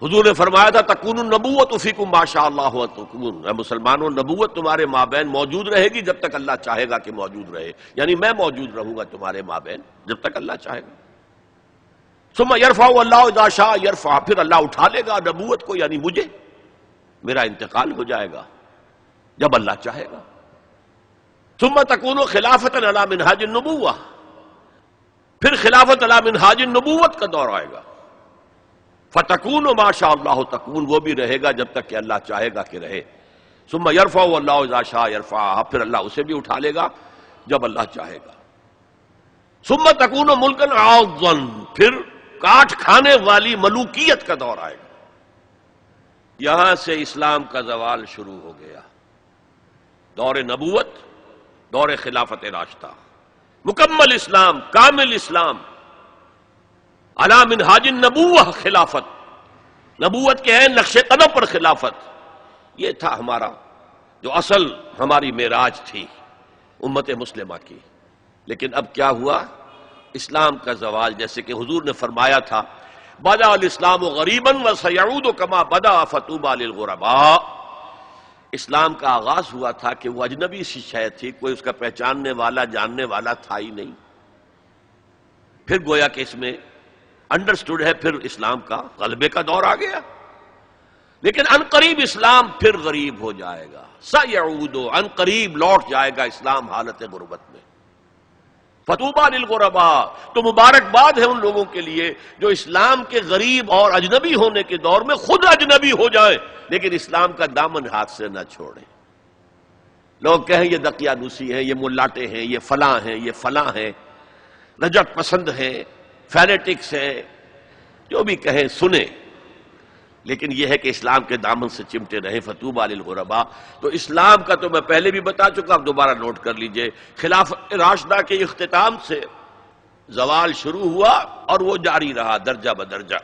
حضور نے فرمایا تھا تکون النبوۃ فیکم ما شاء اللہ تکون، اے مسلمانوں نبوت تمہارے مابین موجود رہے گی جب تک اللہ چاہے گا کہ موجود رہے، یعنی میں موجود رہوں گا تمہارے مابین جب تک اللہ چاہے گا۔ ثم یرفع اللہ اذا شاء یرفع، پھر اللہ اٹھا لے گا نبوت کو، یعنی مجھے، میرا انتقال ہو جائے گا جب اللہ چاہے گا۔ ثم تکون خلافۃ علی منہاج النبوۃ، پھر خلافت علی منہاج النبوت کا دور آئے گا۔ فتکون ما شاء اللہ تکون، وہ بھی رہے گا جب تک کہ اللہ چاہے گا کہ رہے۔ ثم یرفع اللہ اذا شاء یرفع، پھر اللہ اسے بھی اٹھا لے گا جب اللہ چاہے گا۔ ثم تکون ملکا عاضا، پھر کاٹ کھانے والی ملوکیت کا دور آئے گا۔ یہاں سے اسلام کا زوال شروع ہو گیا، دور نبوت، دور خلافت راشدہ، مکمل اسلام، کامل اسلام، علی منہاج النبوۃ خلافت، نبوت کے عین نقش قدم پر خلافت، یہ تھا ہمارا جو اصل ہماری معراج تھی امت مسلمہ کی۔ لیکن اب کیا ہوا؟ اسلام کا زوال، جیسے کہ حضور نے فرمایا تھا بدأ الاسلام غریبا وسیعود کما بدأ فطوبی للغرباء، اسلام کا آغاز ہوا تھا کہ وہ اجنبی سی شے تھی، کوئی اس کا پہچاننے والا جاننے والا تھا ہی نہیں، پھر گویا کہ اس میں انڈرسٹوڈ ہے، پھر اسلام کا غلبے کا دور آ گیا۔ لیکن عنقریب اسلام پھر غریب ہو جائے گا، سیعود، عنقریب لوٹ جائے گا اسلام حالت غربت میں۔ فطوبی للغرباء، تو مبارکباد ہے ان لوگوں کے لیے جو اسلام کے غریب اور اجنبی ہونے کے دور میں خود اجنبی ہو جائیں لیکن اسلام کا دامن ہاتھ سے نہ چھوڑیں۔ لوگ کہیں یہ دقیانوسی ہیں، یہ ملاٹے ہیں، یہ فلاں ہیں، یہ فلاں ہیں، رجعت پسند ہیں، فینیٹکس ہیں، جو بھی کہیں سنیں، لیکن یہ ہے کہ اسلام کے دامن سے چمٹے رہیں۔ فطوبی للغرباء، تو اسلام کا تو میں پہلے بھی بتا چکا، اب دوبارہ نوٹ کر لیجئے، خلافت راشدہ کے اختتام سے زوال شروع ہوا اور وہ جاری رہا درجہ بدرجہ۔